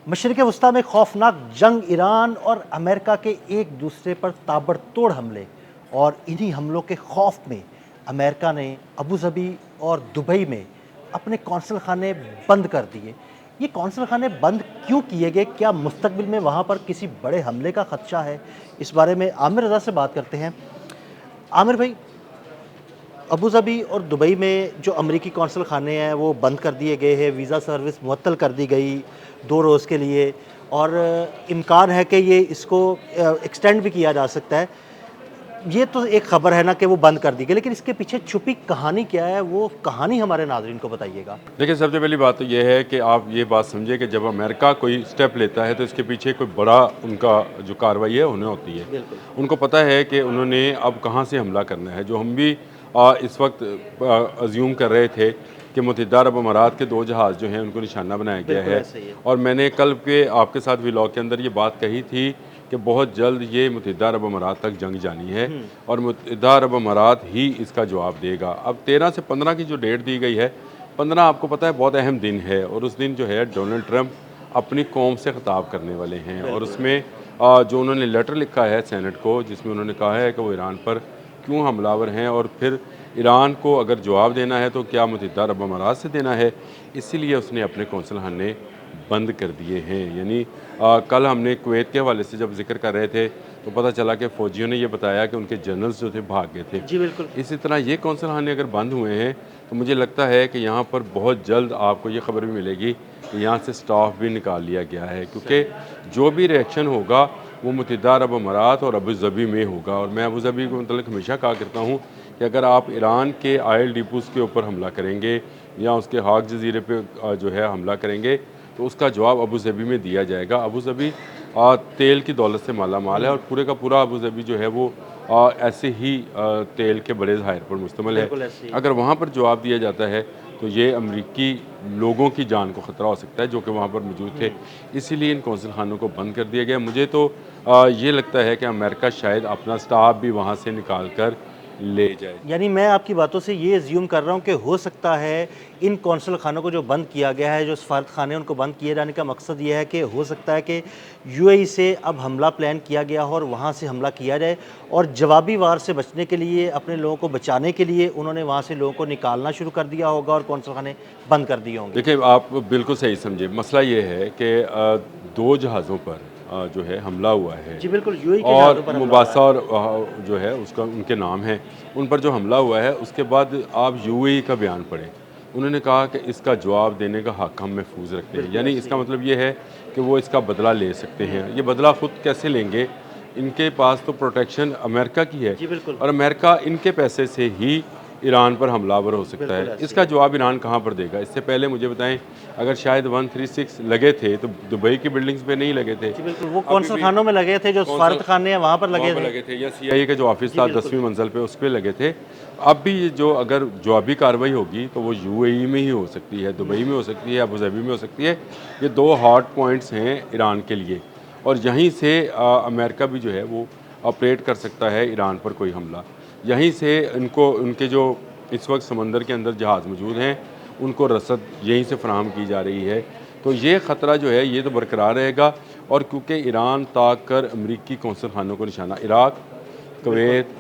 मशरिक़ वस्ता में खौफनाक जंग, ईरान और अमेरिका के एक दूसरे पर ताबड़तोड़ हमले, और इन्हीं हमलों के खौफ में अमेरिका ने अबू धाबी और दुबई में अपने कौंसल खाने बंद कर दिए। ये कौंसल खाने बंद क्यों किए गए? क्या मुस्तकबिल में वहाँ पर किसी बड़े हमले का खदशा है? इस बारे में आमिर रज़ा से बात करते हैं। आमिर भाई, अबू धाबी और दुबई में जो अमरीकी कौंसल खाने हैं वो बंद कर दिए गए हैं, वीज़ा सर्विस मुअत्तल कर दी गई 2 रोज़ के लिए, और इम्कान है कि ये इसको एक्सटेंड भी किया जा सकता है। ये तो एक ख़बर है ना कि वो बंद कर दी गई, लेकिन इसके पीछे छुपी कहानी क्या है, वो कहानी हमारे नाज़रीन को बताइएगा। देखिए, सबसे पहली बात तो ये है कि आप ये बात समझिए कि जब अमेरिका कोई स्टेप लेता है तो इसके पीछे कोई बड़ा उनका जो कार्रवाई है उन्हें होती है। उनको पता है कि उन्होंने अब कहाँ से हमला करना है। जो हम भी इस वक्त अज्यूम कर रहे थे कि मुत्तहिदा अरब अमारात के 2 जहाज़ जो हैं उनको निशाना बनाया गया है। और मैंने कल के आपके साथ व्लॉग के अंदर ये बात कही थी कि बहुत जल्द ये मुत्तहिदा अरब अमारात तक जंग जानी है और मुत्तहिदा अरब अमारात ही इसका जवाब देगा। अब 13 से 15 की जो डेट दी गई है, 15 आपको पता है बहुत अहम दिन है, और उस दिन जो है डोनाल्ड ट्रंप अपनी कौम से खिताब करने वाले हैं। और उसमें जो उन्होंने लेटर लिखा है सेनेट को, जिसमें उन्होंने कहा है कि वो ईरान पर क्यों हमलावर हैं और फिर ईरान को अगर जवाब देना है तो क्या मुत्तहिदा अरब अमारात से देना है, इसीलिए उसने अपने कौंसल खाने बंद कर दिए हैं। यानी कल हमने कुवैत के हवाले से जब जिक्र कर रहे थे तो पता चला कि फ़ौजियों ने ये बताया कि उनके जनरल्स जो थे भाग गए थे। जी बिल्कुल। इसी तरह ये कौंसल खाने अगर बंद हुए हैं तो मुझे लगता है कि यहाँ पर बहुत जल्द आपको ये खबर भी मिलेगी कि यहाँ से स्टाफ भी निकाल लिया गया है, क्योंकि जो भी रिएक्शन होगा वो मुत्तहिदा अरब अमारात और अबू धाबी में होगा। और मैं अबू धाबी को मतलब हमेशा कहा करता हूँ कि अगर आप ईरान के ऑयल डिपोज़ के ऊपर हमला करेंगे या उसके हाक जजीरे पे जो है हमला करेंगे तो उसका जवाब अबू धाबी में दिया जाएगा। अबू धाबी तेल की दौलत से माला माल है और पूरे का पूरा अबू धाबी जो है वो ऐसे ही तेल के बड़े ज़खायर पर मुश्तमिल है। अगर वहाँ पर जवाब दिया जाता है तो ये अमरीकी लोगों की जान को ख़तरा हो सकता है जो कि वहाँ पर मौजूद थे। इसीलिए इन कौंसल खानों को बंद कर दिया गया। मुझे तो ये लगता है कि अमेरिका शायद अपना स्टाफ भी वहाँ से निकाल कर ले जाए। यानी मैं आपकी बातों से ये अज्यूम कर रहा हूँ कि हो सकता है इन कौंसल खानों को जो बंद किया गया है, जो सफारत खाने उनको बंद किए जाने का मकसद ये है कि हो सकता है कि यूएई से अब हमला प्लान किया गया हो और वहाँ से हमला किया जाए, और जवाबी वार से बचने के लिए, अपने लोगों को बचाने के लिए उन्होंने वहाँ से लोगों को निकालना शुरू कर दिया होगा और कौंसल खाने बंद कर दिए होंगे। देखिए, आप बिल्कुल सही समझे। मसला ये है कि 2 जहाज़ों पर जो है हमला हुआ है। जी बिल्कुल, यूएई के और जहाज़ों पर हमला हुआ मुबासा और जो है उसका उनके नाम है, उन पर जो हमला हुआ है उसके बाद आप यूएई का बयान पढ़ें। उन्होंने कहा कि इसका जवाब देने का हक़ हम महफूज रखते हैं। यानी इसका मतलब ये है कि वो इसका बदला ले सकते हैं। ये बदला ख़ुद कैसे लेंगे? इनके पास तो प्रोटेक्शन अमेरिका की है और अमेरिका इनके पैसे से ही ईरान पर हमलावर हो सकता है। इसका जवाब ईरान कहाँ पर देगा? इससे पहले मुझे बताएं, अगर शायद 136 लगे थे तो दुबई की बिल्डिंग्स पे नहीं लगे थे। बिल्कुल, वो कौंसल खानों में लगे थे, जो सफारत खाने हैं वहाँ पर लगे थे, या सीआईए का जो ऑफिस था 10वीं मंजिल पे, उस पर लगे थे। अब भी जो अगर जवाबी कार्रवाई होगी तो वो यूएई में ही हो सकती है, दुबई में हो सकती है, अबू धाबी में हो सकती है। ये 2 हॉट पॉइंट्स हैं ईरान के लिए, और यहीं से अमेरिका भी जो है वो ऑपरेट कर सकता है ईरान पर कोई हमला। यहीं से इनको उनके जो इस वक्त समंदर के अंदर जहाज़ मौजूद हैं उनको रसद यहीं से फराहम की जा रही है। तो ये ख़तरा जो है ये तो बरकरार रहेगा। और क्योंकि ईरान ताक कर अमरीकी कौंसल खानों को निशाना, Iraq, Kuwait,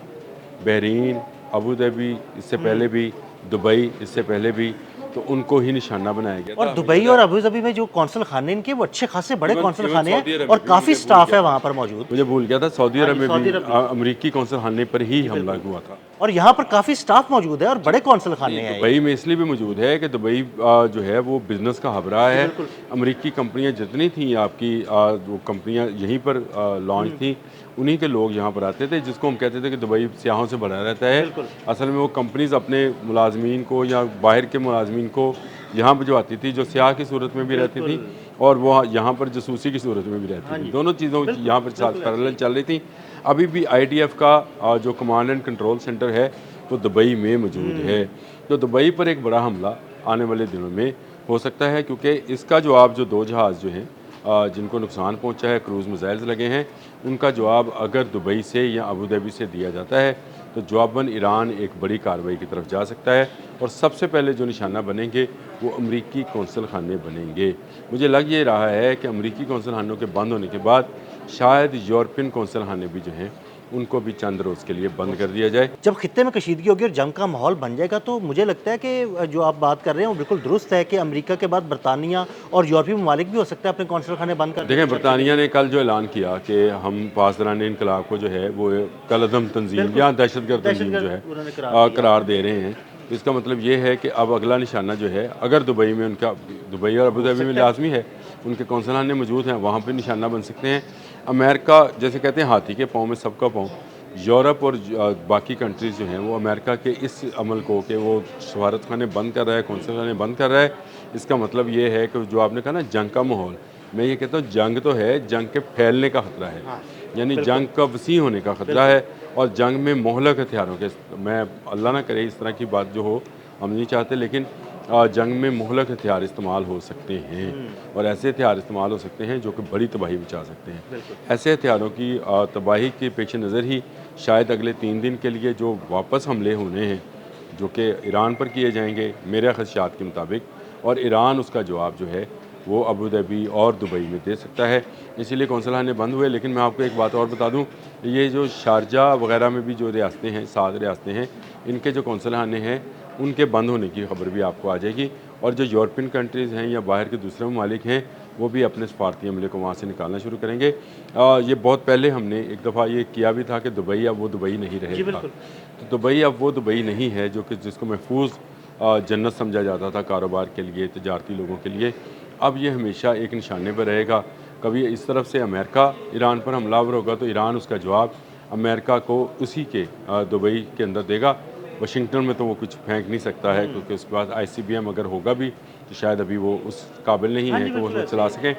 Bahrain, Abu Dhabi, इससे पहले भी दुबई, इससे पहले भी, तो उनको ही निशाना बनाया गया। और दुबई और अबू धाबी में जो कौंसल खाने इनके वो अच्छे खासे बड़े कौंसल खाने हैं और काफ़ी स्टाफ है वहाँ पर मौजूद। मुझे भूल गया था, सऊदी अरब में भी अमरीकी कौंसल खाने पर ही हमला हुआ था और यहाँ पर काफ़ी स्टाफ मौजूद है और बड़े कौंसल खाने हैं। दुबई में इसलिए भी मौजूद है कि दुबई जो है वो बिज़नेस का हब रहा है। अमरीकी कंपनियाँ जितनी थी आपकी वो कंपनियाँ यहीं पर लॉन्च थी, उन्हीं के लोग यहाँ पर आते थे, जिसको हम कहते थे कि दुबई सियाहों से भरा रहता है। असल में वो कंपनीज अपने मुलाजमीन को या बाहर के मुलाजमीन को यहाँ भिजवाती थी, जो सियाह की सूरत में भी रहती थी और वो यहाँ पर जासूसी की सूरत में भी रहती थी। दोनों चीज़ों यहाँ पर साथ पैरेलल चल रही थी। अभी भी आईडीएफ का जो कमांड एंड कंट्रोल सेंटर है वो दुबई में मौजूद है। तो दुबई पर एक बड़ा हमला आने वाले दिनों में हो सकता है, क्योंकि इसका जवाब जो 2 जहाज़ जो हैं जिनको नुकसान पहुंचा है, क्रूज़ मिसाइल्स लगे हैं, उनका जवाब अगर दुबई से या अबू धाबी से दिया जाता है तो जवाबन ईरान एक बड़ी कार्रवाई की तरफ जा सकता है और सबसे पहले जो निशाना बनेंगे वो अमरीकी कौंसल खाने बनेंगे। मुझे लग ये रहा है कि अमरीकी कौंसल खानों के बंद होने के बाद शायद यूरोपियन कौंसल खाने भी जो हैं उनको भी चंद रोज़ के लिए बंद कर दिया जाए। जब खित्ते में कशीदगी होगी और जंग का माहौल बन जाएगा तो मुझे लगता है कि जो आप बात कर रहे हैं वो बिल्कुल दुरुस्त है कि अमेरिका के बाद बरतानिया और यूरोपीय ममालिक भी हो सकता है अपने कौंसल खाने बंद कर दें। देखें, बरतानिया ने कल जो ऐलान किया कि हम पासदारान इनकलाब को जो है वो कलअदम तंजीम या दहशतगर्द तंजीम जो है उन्होंने करार दे रहे हैं। तो इसका मतलब ये है कि अब अगला निशाना जो है, अगर दुबई में उनका, दुबई और अबू धाबी में लाजमी है उनके कौंसल खाने मौजूद हैं, वहाँ पर निशाना बन सकते हैं। अमेरिका, जैसे कहते हैं हाथी के पाँव में सबका पाँव, यूरोप और बाकी कंट्रीज़ जो हैं वो अमेरिका के इस अमल को कि वो सफारत खाने बंद कर रहा है, कौंसल खाने बंद कर रहा है, इसका मतलब ये है कि जो आपने कहा ना जंग का माहौल, मैं ये कहता हूँ जंग तो है, जंग के फैलने का ख़तरा है। यानी जंग का वसी होने का ख़तरा है और जंग में मोहलक हथियारों के, मैं अल्लाह ना करे इस तरह की बात जो हो, हम नहीं चाहते, लेकिन जंग में मुहलक हथियार इस्तेमाल हो सकते हैं और ऐसे हथियार इस्तेमाल हो सकते हैं जो कि बड़ी तबाही मचा सकते हैं। ऐसे हथियारों की तबाही के पेश नज़र ही शायद अगले 3 दिन के लिए जो वापस हमले होने हैं जो कि ईरान पर किए जाएंगे मेरे ख़दशात के मुताबिक, और ईरान उसका जवाब जो है वो अबू धाबी और दुबई में दे सकता है, इसीलिए कौंसल खाने बंद हुए। लेकिन मैं आपको एक बात और बता दूं, ये जो शारजा वगैरह में भी जो रियासतें हैं, 7 रियासतें हैं, इनके जो कौंसल खाने हैं उनके बंद होने की खबर भी आपको आ जाएगी और जो यूरोपियन कंट्रीज़ हैं या बाहर के दूसरे ममालिक हैं वो भी अपने सफारती अमले को वहाँ से निकालना शुरू करेंगे। ये बहुत पहले हमने एक दफ़ा ये किया भी था कि दुबई अब वो दुबई नहीं रहेगा। तो दुबई अब वो दुबई नहीं है जो कि जिसको महफूज जन्नत समझा जाता था कारोबार के लिए, तजारती लोगों के लिए। अब ये हमेशा एक निशाने पर रहेगा। कभी इस तरफ से अमेरिका ईरान पर हमलावर होगा तो ईरान उसका जवाब अमेरिका को उसी के दुबई के अंदर देगा। वाशिंगटन में तो वो कुछ फेंक नहीं सकता है क्योंकि उसके बाद ICBM अगर होगा भी तो शायद अभी वो उस काबिल नहीं है कि वो उसको चला सकें।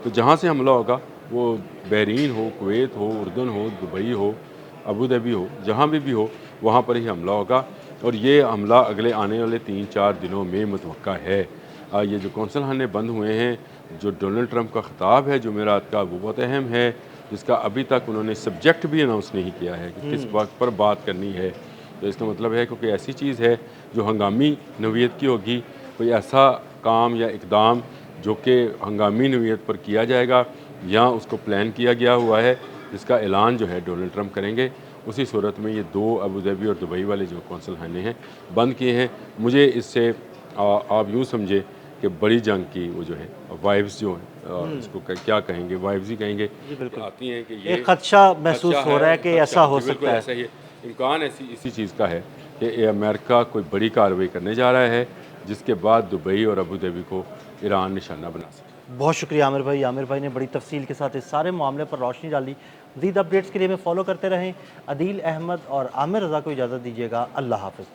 तो जहाँ से हमला होगा वो बहरीन हो, कुवैत हो, उर्दन हो, दुबई हो, अबू धाबी हो, जहाँ भी हो वहाँ पर ही हमला होगा और ये हमला अगले आने वाले 3-4 दिनों में मुतवक्का है। ये जो कौंसल खाने बंद हुए हैं, जो डोनाल्ड ट्रंप का ख़िताब है जुमेरात का, वो बहुत अहम है, जिसका अभी तक उन्होंने सब्जेक्ट भी अनाउंस नहीं किया है कि किस वक्त पर बात करनी है। तो इसका मतलब है क्योंकि ऐसी चीज़ है जो हंगामी नौइयत की होगी, कोई ऐसा काम या इकदाम जो कि हंगामी नौइयत पर किया जाएगा या उसको प्लान किया गया हुआ है, जिसका ऐलान जो है डोनाल्ड ट्रंप करेंगे, उसी सूरत में ये 2 अबू धाबी और दुबई वाले जो कौंसल खाने हैं बंद किए हैं। मुझे इससे आप यूँ समझे कि बड़ी जंग की वो जो है वाइब्स जो हैं, इसको क्या कहेंगे, वाइब्स ही कहेंगे, आती हैं कि ये एक खदशा महसूस हो रहा है कि ऐसा हो सकता है। ऐसा ही इम्कान इसी चीज़ का है कि अमेरिका कोई बड़ी कार्रवाई करने जा रहा है जिसके बाद दुबई और अबू धाबी को ईरान निशाना बना सके। बहुत शुक्रिया आमिर भाई। आमिर भाई ने बड़ी तफसील के साथ इस सारे मामले पर रोशनी डाली। मज़ीद अपडेट्स के लिए हमें फॉलो करते रहें। अदील अहमद और आमिर रज़ा को इजाज़त दीजिएगा। अल्लाह हाफ़िज़।